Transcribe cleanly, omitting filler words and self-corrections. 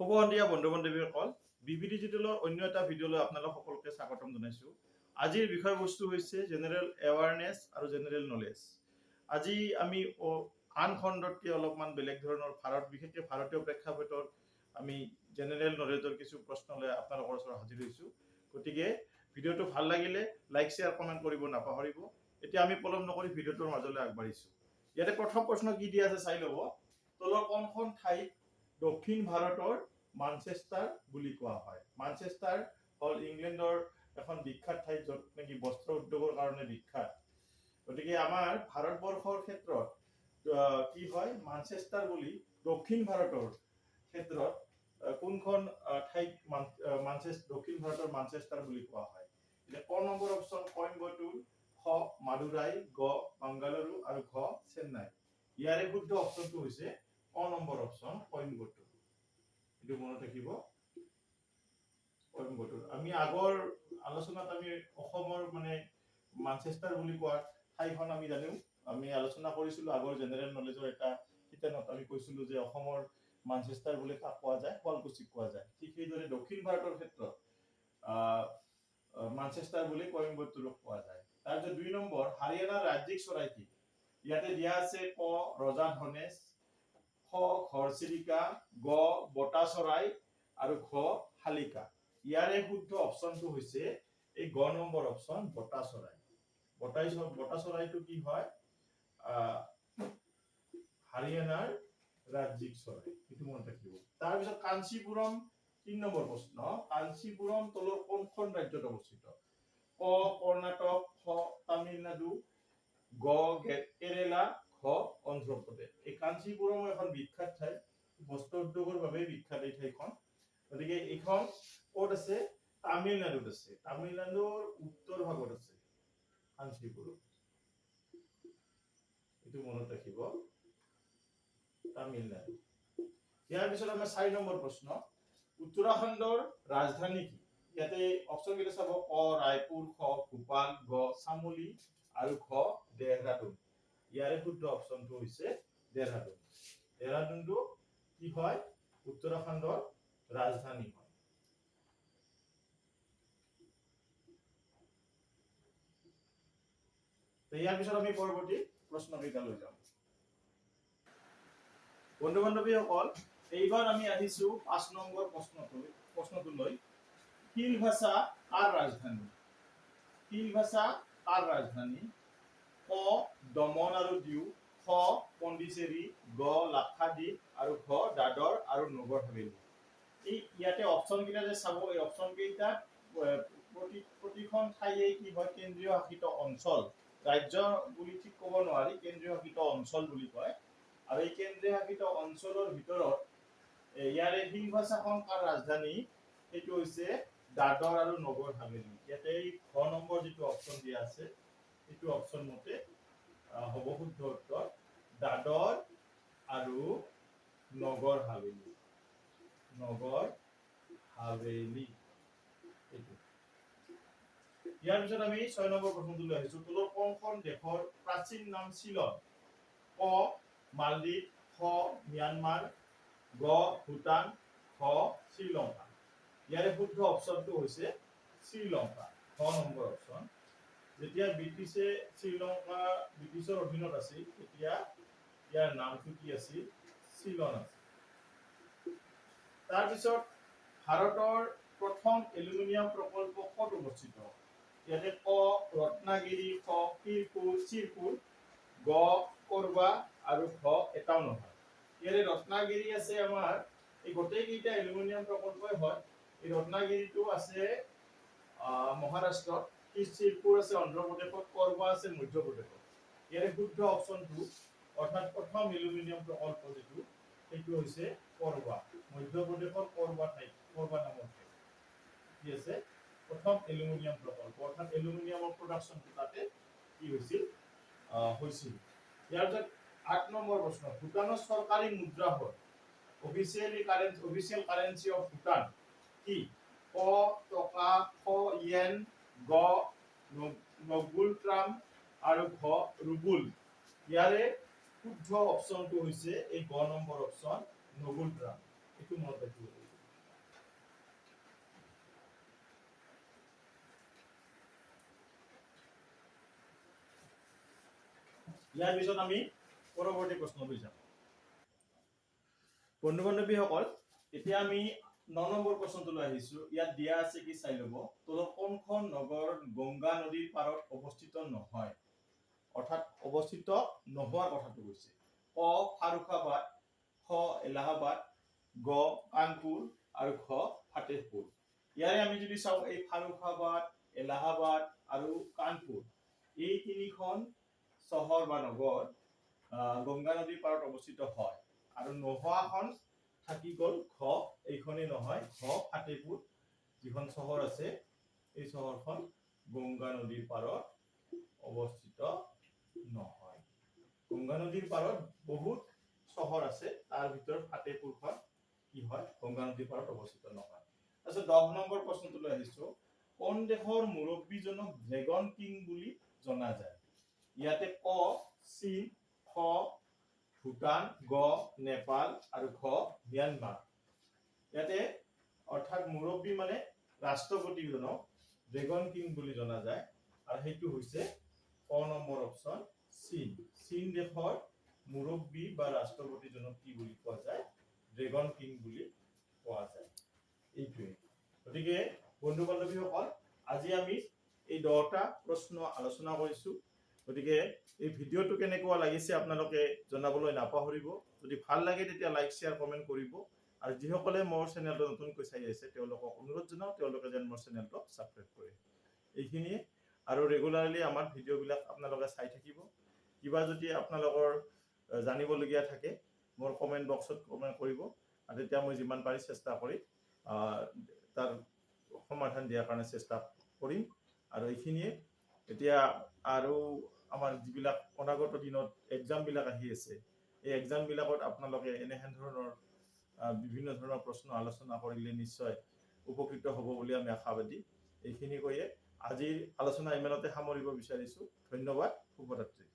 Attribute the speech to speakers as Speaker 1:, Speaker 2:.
Speaker 1: শুভ সন্ধিয়া বন্ধু বান্ধৱীসকল, বিবি ডিজিটেলৰ অন্য এটা ভিডিঅ'লৈ আপোনালোক সকলোকে স্বাগতম জনাইছোঁ। আজিৰ বিষয়বস্তু হৈছে জেনেৰেল এৱাৰনেছ আৰু জেনেৰেল নলেজ। আজি আমি আন খণ্ডতকৈ অলপমান বেলেগ ধৰণৰ বিশেষকৈ ভাৰতীয় প্ৰেক্ষাপটৰ আমি জেনেৰেল নলেজৰ কিছু প্ৰশ্ন লৈ আপোনালোকৰ ওচৰত হাজিৰ হৈছোঁ। গতিকে ভিডিঅ'টো ভাল লাগিলে লাইক শ্বেয়াৰ কমেণ্ট কৰিব নাপাহৰিব। এতিয়া আমি পলম নকৰি ভিডিঅ'টোৰ মাজলৈ আগবাঢ়িছোঁ। ইয়াতে প্ৰথম প্ৰশ্ন কি দিয়া আছে চাই ল'ব। তলৰ কোনখন ঠাইক দক্ষিণ ভাৰতৰ মানচেষ্টাৰ বুলি কোৱা হয়? মানচেষ্টাৰ হ'ল ইংলেণ্ডৰ এখন বিখ্যাত ঠাই, য'ত নেকি বস্ত্ৰ উদ্যোগৰ কাৰণে বিখ্যাত। গতিকে আমাৰ ভাৰতবৰ্ষৰ ক্ষেত্ৰত কি হয়, মানচেষ্টাৰ বুলি দক্ষিণ ভাৰতৰ ক্ষেত্ৰত কোনখন ঠাইক দক্ষিণ ভাৰতৰ মানচেষ্টাৰ বুলি কোৱা হয়? এতিয়া ক নম্বৰ অপশ্যন কইম্বটুৰ, খ মাদুৰাই, গ বাংগালুৰু আৰু ঘ চেন্নাই। ইয়াৰে শুদ্ধ অপশ্যনটো হৈছে ক নম্বৰ অপশ্যন কইম্বটুৰ। এইটো মনত ৰাখিব, কইম্বটুৰ। আমি আগৰ আলোচনাত আমি অসমৰ মানচেষ্টাৰ বুলি কোৱা ঠাইখন আমি জানো, আমি আলোচনা কৰিছিলো আগৰ জেনেৰেল নলেজৰ এটা শিতানত। আমি কৈছিলো যে অসমৰ মানচেষ্টাৰ বুলি কাক কোৱা যায়? শুৱালকুছিক কোৱা যায়। ঠিক সেইদৰে দক্ষিণ ভাৰতৰ ক্ষেত্ৰত মানচেষ্টাৰ বুলি কইম্বটুৰক কোৱা যায়। তাৰপিছত 2 নম্বৰ, হাৰিয়ানাৰ ৰাজ্যিক চৰাই কি? ইয়াতে দিয়া আছে ক ৰজা ধনেশ, খ ঘৰচিৰিকা, গ বটা চৰাই আৰু ঘ শালিকা। ইয়াৰে শুদ্ধ অপশ্যনটো হৈছে এই গ নম্বৰ অপশ্যন বটা চৰাই। বটা চৰাইটো কি হয়? হাৰিয়ানাৰ ৰাজ্যিক চৰাই। এইটো মনত ৰাখিব। তাৰপিছত কাঞ্চীপুৰম 3 নম্বৰ প্ৰশ্ন, কাঞ্চীপুৰম তলৰ কোনখন ৰাজ্যত অৱস্থিত? ক কৰ্ণাটক, খ তামিলনাডু, গ কেৰেলা, ঘ অন্ধ্ৰপ্ৰদেশ। এই কাঞ্চীপুৰম এখন বিখ্যাত ঠাই, বস্ত্ৰ উদ্যোগৰ বাবে বিখ্যাত এই ঠাইখন। গতিকে এইখন ক'ত আছে? তামিলনাডুত আছে। তামিলনাডুৰ উত্তৰ ভাগত আছে কাঞ্চীপুৰম। এইটো মনত ৰাখিব, তামিলনাডু। ইয়াৰ পিছত আমাৰ 4 নম্বৰ প্ৰশ্ন, উত্তৰাখণ্ডৰ ৰাজধানী কি? ইয়াতে অপশ্যন কেইটা চাব, ক ৰায়পুৰ, খ ভূপাল, গ চামোলি আৰু ঘ দেহৰাদুন। ইয়াৰে শুদ্ধ অপশ্যনটো হৈছে দেহৰাদুন। দেহৰাদুনটো কি হয়? উত্তৰাখণ্ডৰ ৰাজধানী হয়। ইয়াৰ পিছত আমি পৰৱৰ্তী প্ৰশ্ন কেইটালৈ যাম। বন্ধু বান্ধৱীসকল, এইবাৰ আমি আহিছো 5 নম্বৰ প্ৰশ্নটোলৈ। শিল ভাষা কাৰ ৰাজধানী? শিল ভাষা কাৰ ৰাজধানী? ক দমন আৰু দিউ, খ পণ্ডিচেৰী, গ লাক্ষাদ্বীপ আৰু ঘ দাদৰ আৰু নগৰ হাভেলী। ইয়াতে অপশ্যন কেইটা যে চাব, এই অপশ্যন কেইটাত প্ৰতিখন ঠাইয়ে কি হয়? কেন্দ্ৰীয় শাসিত অঞ্চল। ৰাজ্য বুলি ঠিক ক'ব নোৱাৰি, কেন্দ্ৰীয় শাসিত অঞ্চল বুলি কয়। আৰু এই কেন্দ্ৰীয় শাসিত অঞ্চলৰ ভিতৰত ইয়াৰে শিল ভাষাখন কাৰ ৰাজধানী? সেইটো হৈছে দাদৰ আৰু নগৰ হাভেলী। ইয়াতে ঘ নম্বৰ যিটো অপশ্যন দিয়া আছে, সেইটো অপশ্যন মতে হ'ব শুদ্ধ উত্তৰ, দাদৰ আৰু নগৰ হাভেলী। নগৰ হাভেলী। ইয়াৰ পিছত আমি 6 নম্বৰ প্ৰশ্নটোলৈ আহিছো। তলৰ কোনখন দেশৰ প্ৰাচীন নাম শ্বিলং? ক মালদ্বীপ, খ ম্যানমাৰ, গ ভূটান, ঘ শ্ৰীলংকা। ইয়াৰে শুদ্ধ অপশ্যনটো হৈছে শ্ৰীলংকা, খ নম্বৰ অপশ্যন। যেতিয়া ব্ৰিটিছৰ অধীনত আছিল, তেতিয়া ইয়াৰ নামটো কি আছিল? শ্বিলং আছিল। তাৰপিছত ভাৰতৰ প্ৰথম এলুমিনিয়াম প্ৰকল্প ক'ত অৱস্থিত? ইয়াতে ক ৰত্নাগিৰি, খ শিৰপুৰ, গ কৰবা আৰু ঘ এটাও নহয়। ইয়াৰে ৰত্নাগিৰি আছে আমাৰ, এই গোটেইকেইটা এলুমিনিয়াম প্ৰকল্পই হয়। এই ৰত্নাগিৰিটো আছে মহাৰাষ্ট্ৰত, শিৰপুৰ আছে অন্ধ্ৰপ্ৰদেশত, কৰবা আছে মধ্যপ্ৰদেশত। ইয়াৰে শুদ্ধ অপশ্যনটো, অৰ্থাৎ প্ৰথম এলুমিনিয়াম প্ৰকল্প যিটো, সেইটো হৈছে কৰবা, মধ্যপ্ৰদেশৰ কৰবা নামৰ ঠাই। কি আছে? প্ৰথম এলুমিনিয়াম প্ৰকল্প, অৰ্থাৎ এলুমিনিয়ামৰ প্ৰডাকশ্যনটো তাতে কি হৈছিল? হৈছিল। ইয়াৰ পিছত 8 নম্বৰ প্ৰশ্ন, ভূটানৰ চৰকাৰী মুদ্ৰা হ'ল? অফিচিয়েল কাৰেন্সি অফ ভূটান কি? ক টকা, খ য়েন, গ নগুল ট্ৰাম আৰু ঘ ৰুবুল। ইয়াৰে শুদ্ধ অপশ্যনটো হৈছে এই গ নম্বৰ অপশ্যন, নগুল ট্ৰাম। এইটো মনত ৰাখিব লাগিব। ইয়াৰ পিছত আমি পৰৱৰ্তী প্ৰশ্নলৈ যাম। বন্ধু বান্ধৱীসকল, এতিয়া আমি 9 নম্বৰ প্ৰশ্নটোলৈ আহিছো। ইয়াত দিয়া আছে কি চাই ল'ব। তলত কোনখন নগৰ গংগা নদীৰ পাৰত অৱস্থিত নহয়? অৰ্থাৎ অৱস্থিত নোহোৱাৰ কথাটো কৈছে। ক ফাৰুখাবাদ, খ এলাহাবাদ, গ কানপুৰ আৰু ঘ ফাতেহপুৰ। ইয়াৰে আমি যদি চাওঁ, এই ফাৰুখাবাদ, এলাহাবাদ আৰু কানপুৰ এই তিনিখন চহৰ বা নগৰ গংগা নদীৰ পাৰত অৱস্থিত হয়। আৰু নোহোৱাখন থাকি গ'ল ঘ, এইখনেই নহয়, ঘ ফাতেহপুৰ যিখন চহৰ আছে এই চহৰখন গংগা নদীৰ পাৰত অৱস্থিত নহয়। গংগা নদীৰ পাৰত বহুত চহৰ আছে, তাৰ ভিতৰত ফাতেহপুৰখন কি হয়, গংগা নদীৰ পাৰত অৱস্থিত নহয়। তাৰপিছত 10 নম্বৰ প্ৰশ্নটোলৈ আহিছো। কোন দেশৰ মুৰব্বীজনক ড্ৰেগন কিং বুলি জনা যায়? ইয়াতে ক চীন, খ ভূটান, গ নেপাল আৰু ঘ ম্যানমাৰ। ইয়াতে অৰ্থাৎ মুৰব্বী মানে ৰাষ্ট্ৰপতিজনক ড্ৰেগন কিং বুলি জনা যায়, আৰু সেইটো হৈছে ক নম্বৰ অপচন চীন। চীন দেশৰ মুৰব্বী বা ৰাষ্ট্ৰপতিজনক কি বুলি কোৱা যায়? ড্ৰেগন কিং বুলি কোৱা যায়। এইটোৱে। গতিকে বন্ধু বান্ধৱীসকল, আজি আমি এই 10টা প্ৰশ্ন আলোচনা কৰিছো। গতিকে এই ভিডিঅ'টো কেনেকুৱা লাগিছে আপোনালোকে জনাবলৈ নাপাহৰিব। যদি ভাল লাগে তেতিয়া লাইক, শ্বেয়াৰ, কমেণ্ট কৰিব। আৰু যিসকলে মোৰ চেনেলটো নতুনকৈ চাই আছে তেওঁলোকক অনুৰোধ জনাওঁ তেওঁলোকে যেন মোৰ চেনেলটো ছাবস্ক্ৰাইব কৰে। এইখিনিয়ে, আৰু ৰেগুলাৰলি আমাৰ ভিডিঅ'বিলাক আপোনালোকে চাই থাকিব। কিবা যদি আপোনালোকৰ জানিবলগীয়া থাকে মোৰ কমেণ্ট বক্সত কমেণ্ট কৰিব, আৰু তেতিয়া মই যিমান পাৰি চেষ্টা কৰি তাৰ সমাধান দিয়াৰ কাৰণে চেষ্টা কৰিম। আৰু এইখিনিয়ে। এতিয়া আৰু আমাৰ যিবিলাক অনাগত দিনত এক্সামবিলাক আহি আছে, এই এক্সামবিলাকত আপোনালোকে এনেহেন ধৰণৰ বিভিন্ন ধৰণৰ প্ৰশ্ন আলোচনা কৰিলে নিশ্চয় উপকৃত হ'ব বুলি আমি আশাবাদী। এইখিনি কৈয়ে আজিৰ আলোচনা ইমানতে সামৰিব বিচাৰিছো। ধন্যবাদ। শুভৰাত্ৰি।